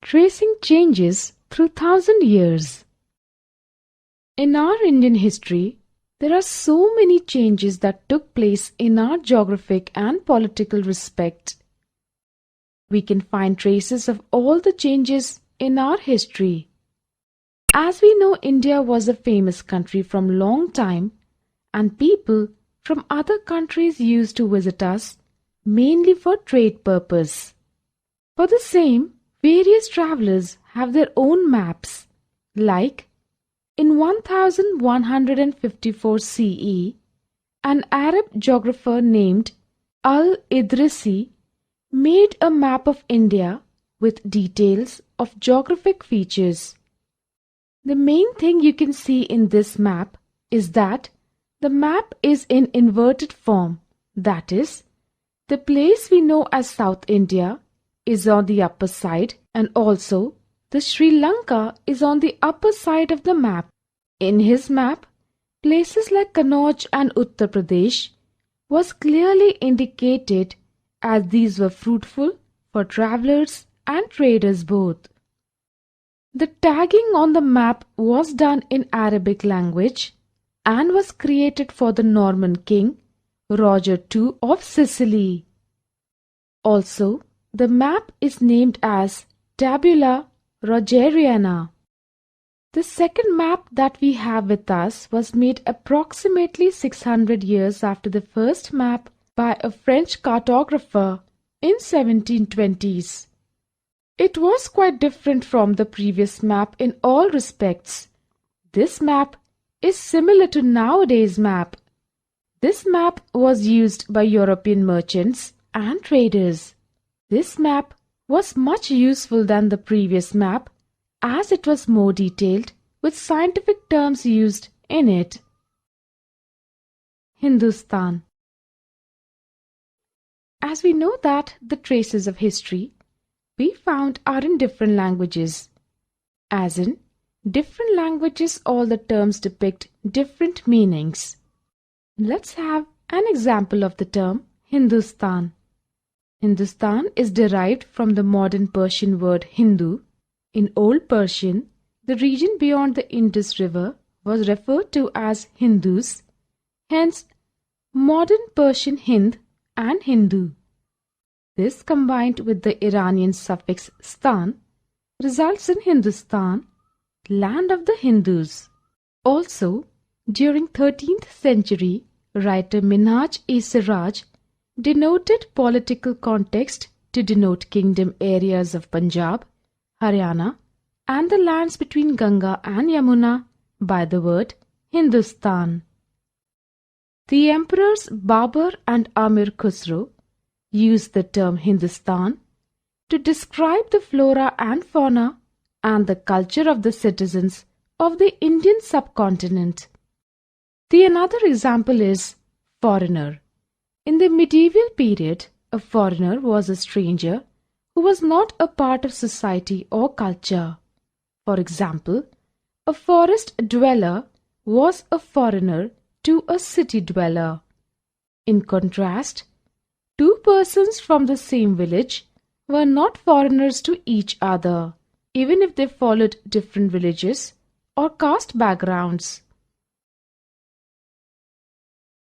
Tracing changes through 1,000 years. In our Indian history, there are so many changes that took place in our geographic and political respect. We can find traces of all the changes in our history. As we know, India was a famous country from long time, and people from other countries used to visit us mainly for trade purpose. For the same, various travelers have their own maps, like in 1154 CE, an Arab geographer named Al-Idrisi made a map of India with details of geographic features. The main thing you can see in this map is that the map is in inverted form, that is, the place we know as South India is on the upper side and also the Sri Lanka is on the upper side of the map. In his map, places like Kannauj and Uttar Pradesh was clearly indicated as these were fruitful for travelers and traders both. The tagging on the map was done in Arabic language and was created for the Norman king Roger II of Sicily. Also, the map is named as Tabula Rogeriana. The second map that we have with us was made approximately 600 years after the first map by a French cartographer in 1720s. It was quite different from the previous map in all respects. This map is similar to nowadays map. This map was used by European merchants and traders. This map was much useful than the previous map as it was more detailed with scientific terms used in it. Hindustan. As we know that the traces of history we found are in different languages. As in, different languages all the terms depict different meanings. Let's have an example of the term Hindustan. Hindustan is derived from the modern Persian word Hindu. In Old Persian, the region beyond the Indus River was referred to as Hindus, hence modern Persian Hind and Hindu. This combined with the Iranian suffix stan results in Hindustan, land of the Hindus. Also, during 13th century, writer Minhaj-e-Siraj denoted political context to denote kingdom areas of Punjab, Haryana and the lands between Ganga and Yamuna by the word Hindustan. The emperors Babur and Amir Khusro used the term Hindustan to describe the flora and fauna and the culture of the citizens of the Indian subcontinent. The another example is foreigner. In the medieval period, a foreigner was a stranger who was not a part of society or culture. For example, a forest dweller was a foreigner to a city dweller. In contrast, two persons from the same village were not foreigners to each other, even if they followed different religious or caste backgrounds.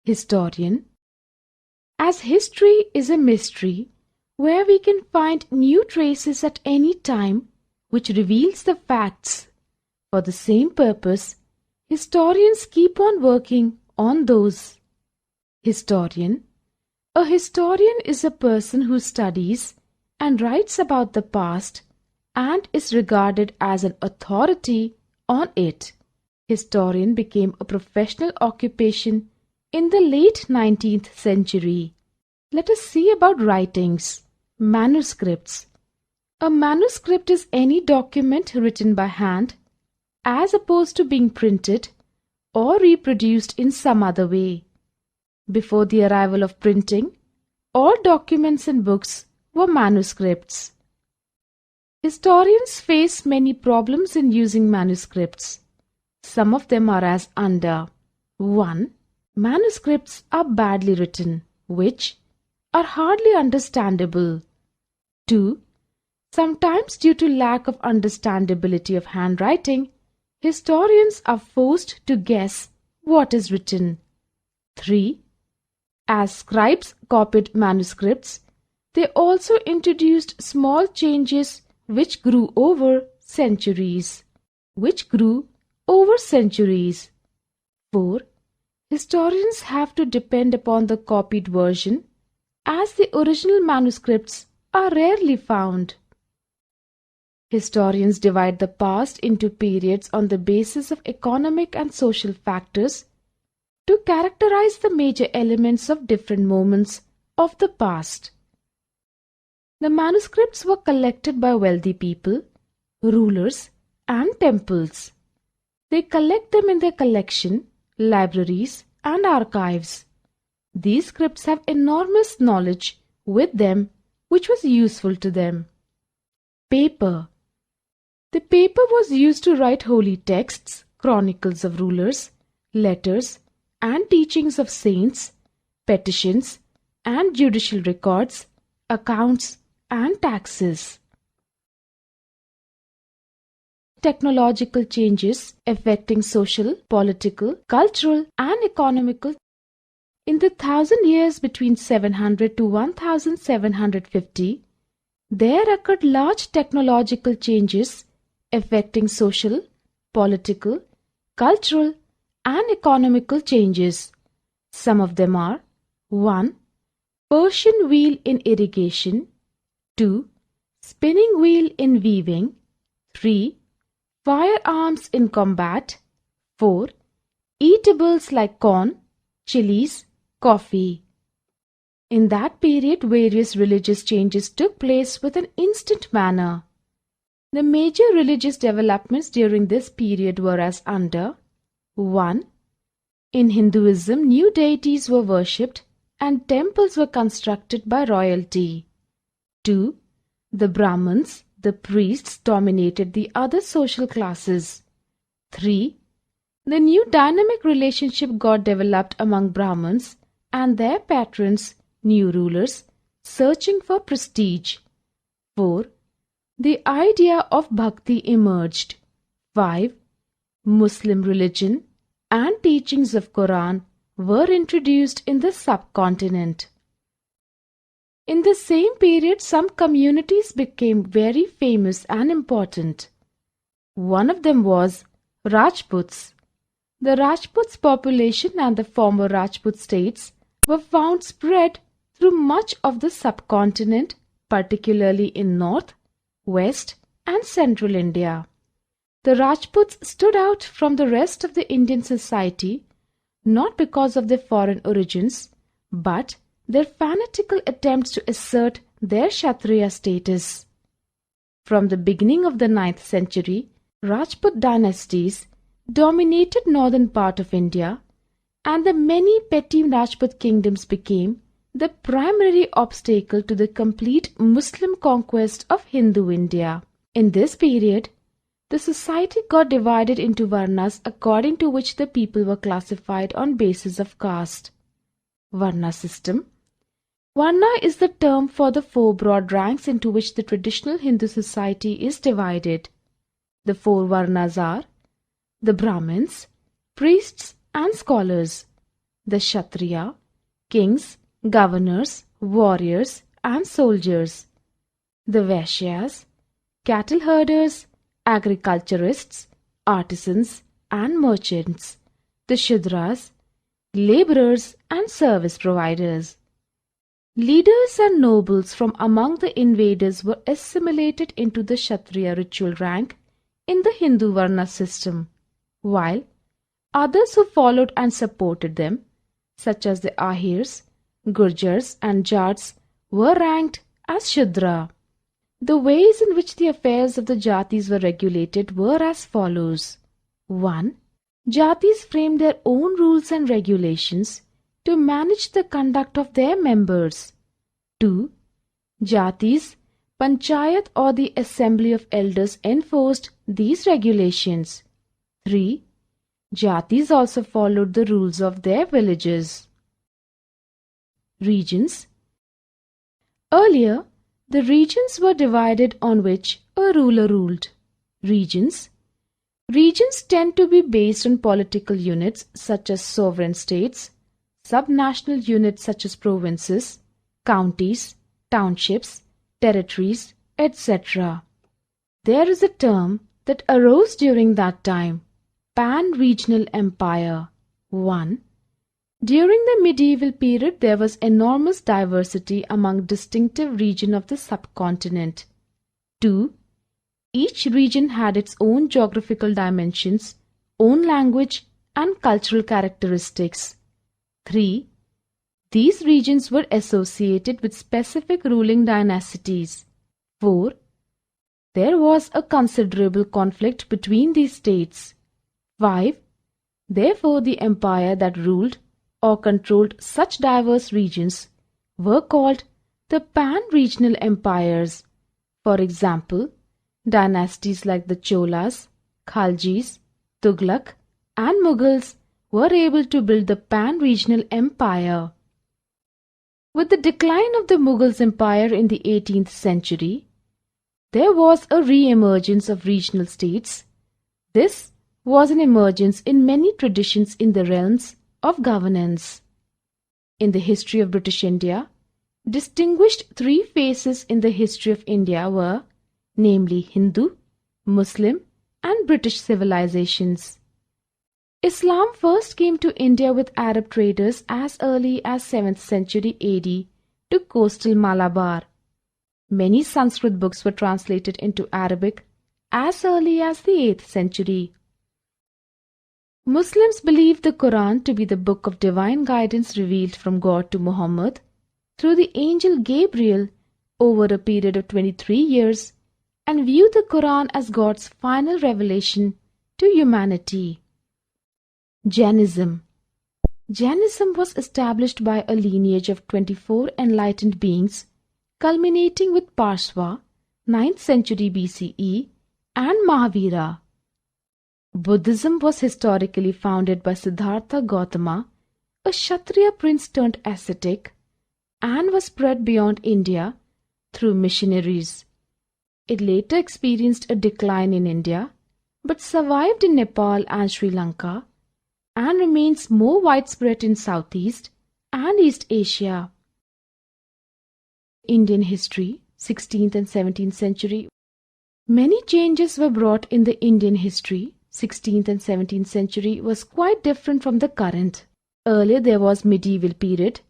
Historian. As history is a mystery where we can find new traces at any time which reveals the facts, for the same purpose, historians keep on working on those. Historian. A historian is a person who studies and writes about the past and is regarded as an authority on it. Historian became a professional occupation in the late 19th century. Let us see about writings. Manuscripts. A manuscript is any document written by hand as opposed to being printed or reproduced in some other way. Before the arrival of printing, all documents and books were manuscripts. Historians face many problems in using manuscripts. Some of them are as under. 1. Manuscripts are badly written, which are hardly understandable. 2. Sometimes due to lack of understandability of handwriting, historians are forced to guess what is written. 3. As scribes copied manuscripts, they also introduced small changes which grew over centuries. 4. Historians have to depend upon the copied version as the original manuscripts are rarely found. Historians divide the past into periods on the basis of economic and social factors to characterize the major elements of different moments of the past. The manuscripts were collected by wealthy people, rulers, and temples. They collect them in their collection, libraries, and archives. These scripts have enormous knowledge with them which was useful to them. Paper. The paper was used to write holy texts, chronicles of rulers, letters, and teachings of saints, petitions, and judicial records, accounts, and taxes. Technological changes affecting social, political, cultural, and economical. In the 1,000 years between 700 to 1750, there occurred large technological changes affecting social, political, cultural, and economical changes. Some of them are 1. Persian wheel in irrigation. 2. Spinning wheel in weaving. 3. Firearms in combat. 4. Eatables like corn, chilies, coffee. In that period, various religious changes took place with an instant manner. The major religious developments during this period were as under. 1. In Hinduism, new deities were worshipped and temples were constructed by royalty. 2. The Brahmins, the priests, dominated the other social classes. 3. The new dynamic relationship got developed among Brahmins and their patrons, new rulers, searching for prestige. 4. The idea of bhakti emerged. 5. Muslim religion and teachings of Quran were introduced in the subcontinent. In the same period, some communities became very famous and important. One of them was Rajputs. The Rajputs population and the former Rajput states were found spread through much of the subcontinent, particularly in North, West, and Central India. The Rajputs stood out from the rest of the Indian society not because of their foreign origins, but their fanatical attempts to assert their Kshatriya status. From the beginning of the 9th century, Rajput dynasties dominated northern part of India, and the many petty Rajput kingdoms became the primary obstacle to the complete Muslim conquest of Hindu India. In this period, the society got divided into varnas according to which the people were classified on basis of caste. Varna system. Varna is the term for the 4 broad ranks into which the traditional Hindu society is divided. The 4 varnas are the Brahmins, priests and scholars, the Kshatriya, kings, governors, warriors, and soldiers, the Vaishyas, cattle herders, agriculturists, artisans, and merchants, the Shudras, laborers, and service providers. Leaders and nobles from among the invaders were assimilated into the Kshatriya ritual rank in the Hindu Varna system, while others who followed and supported them, such as the Ahirs, Gurjars and Jats, were ranked as Shudra. The ways in which the affairs of the Jatis were regulated were as follows. 1. Jatis framed their own rules and regulations to manage the conduct of their members. 2. Jatis, Panchayat or the Assembly of Elders enforced these regulations. 3. Jatis also followed the rules of their villages. Regions. Earlier, The regions were divided on which a ruler ruled. Regions tend to be based on political units such as sovereign states, subnational units such as provinces, counties, townships, territories, etc. There is a term that arose during that time, pan-regional empire. 1. During the medieval period, there was enormous diversity among distinctive regions of the subcontinent. 2. Each region had its own geographical dimensions, own language, and cultural characteristics. 3. These regions were associated with specific ruling dynasties. 4. There was a considerable conflict between these states. 5. Therefore, the empire that ruled or controlled such diverse regions were called the pan-regional empires. For example, dynasties like the Cholas, Khaljis, Tughlaq, and Mughals were able to build the pan-regional empire. With the decline of the Mughals' empire in the 18th century, there was a re-emergence of regional states. This was an emergence in many traditions in the realms of governance. In the history of British India, distinguished three phases in the history of India were, namely Hindu, Muslim, and British civilizations. Islam first came to India with Arab traders as early as 7th century AD to coastal Malabar. Many Sanskrit books were translated into Arabic as early as the 8th century. Muslims believe the Quran to be the book of divine guidance revealed from God to Muhammad through the angel Gabriel over a period of 23 years and view the Quran as God's final revelation to humanity. Jainism was established by a lineage of 24 enlightened beings, culminating with Parsva, 9th century BCE, and Mahavira. Buddhism was historically founded by Siddhartha Gautama, a Kshatriya prince turned ascetic, and was spread beyond India through missionaries. It later experienced a decline in India, but survived in Nepal and Sri Lanka, and remains more widespread in Southeast and East Asia. Indian history, 16th and 17th century. Many changes were brought in the Indian history. 16th and 17th century was quite different from the current. Earlier there was medieval period,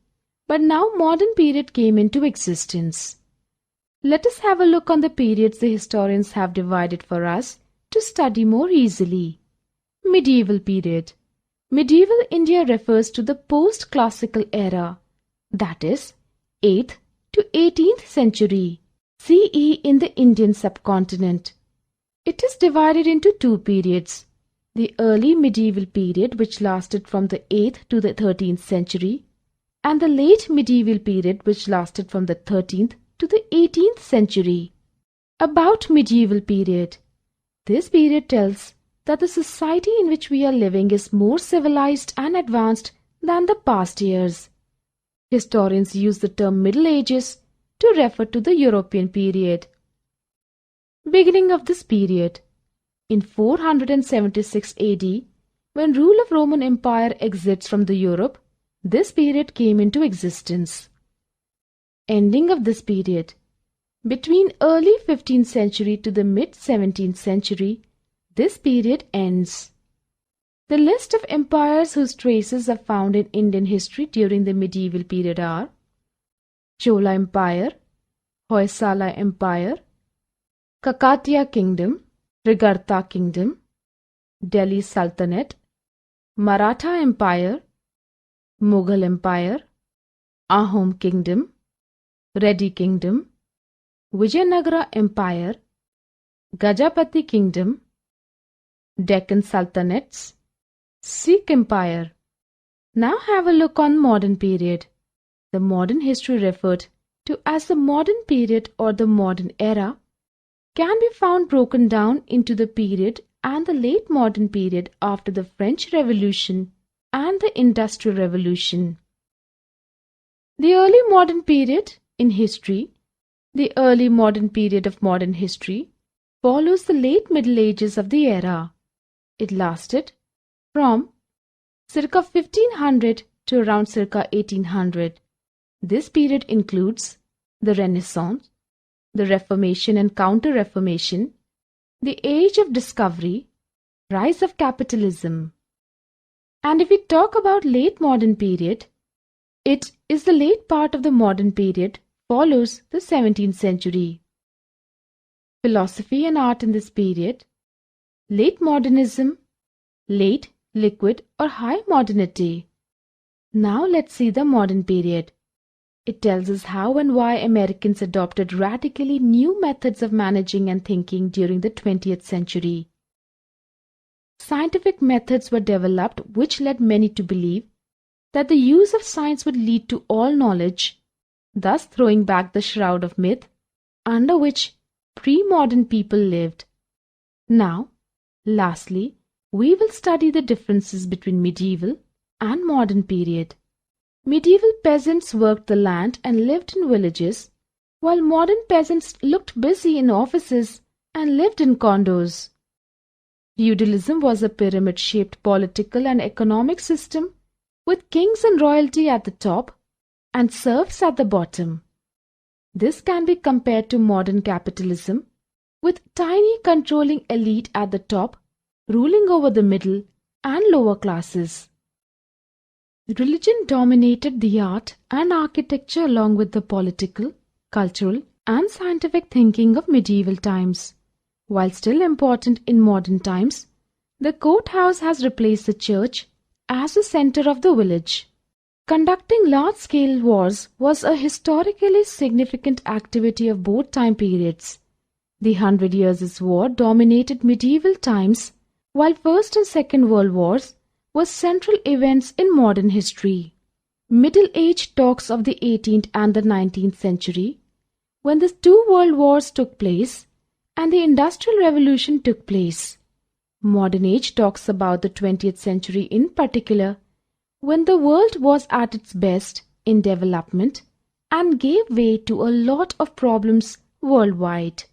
but now modern period came into existence. Let us have a look on the periods the historians have divided for us to study more easily. Medieval period. Medieval India refers to the post-classical era, that is, 8th to 18th century CE in the Indian subcontinent. It is divided into two periods, the early medieval period which lasted from the 8th to the 13th century, and the late medieval period which lasted from the 13th to the 18th century. About medieval period. This period tells that the society in which we are living is more civilized and advanced than the past years. Historians use the term Middle Ages to refer to the European period. Beginning of this period. In 476 AD, when rule of Roman Empire exits from the Europe, this period came into existence. Ending of this period. Between early 15th century to the mid 17th century, this period ends. The list of empires whose traces are found in Indian history during the medieval period are Chola Empire, Hoysala Empire, Kakatiya Kingdom, Rigartha Kingdom, Delhi Sultanate, Maratha Empire, Mughal Empire, Ahom Kingdom, Reddy Kingdom, Vijayanagara Empire, Gajapati Kingdom, Deccan Sultanates, Sikh Empire. Now have a look on modern period. The modern history referred to as the modern period or the modern era can be found broken down into the period and the late modern period after the French Revolution and the Industrial Revolution. The early modern period in history The early modern period of modern history follows the late Middle Ages of the era. It lasted from circa 1500 to around circa 1800. This period includes the Renaissance, the Reformation and Counter-Reformation, the Age of Discovery, rise of capitalism. And if we talk about late modern period, it is the late part of the modern period, follows the 17th century. Philosophy and art in this period, late modernism, late, liquid or high modernity. Now let's see the modern period. It tells us how and why Americans adopted radically new methods of managing and thinking during the 20th century. Scientific methods were developed which led many to believe that the use of science would lead to all knowledge, thus throwing back the shroud of myth under which pre-modern people lived. Now, lastly, we will study the differences between medieval and modern period. Medieval peasants worked the land and lived in villages, while modern peasants looked busy in offices and lived in condos. Feudalism was a pyramid-shaped political and economic system with kings and royalty at the top and serfs at the bottom. This can be compared to modern capitalism, with tiny controlling elite at the top ruling over the middle and lower classes. Religion dominated the art and architecture along with the political, cultural, and scientific thinking of medieval times. While still important in modern times, the courthouse has replaced the church as the center of the village. Conducting large-scale wars was a historically significant activity of both time periods. The 100 Years' War dominated medieval times, while First and Second World Wars were central events in modern history. Middle Age talks of the 18th and the 19th century, when the two world wars took place and the Industrial Revolution took place. Modern Age talks about the 20th century in particular, when the world was at its best in development and gave way to a lot of problems worldwide.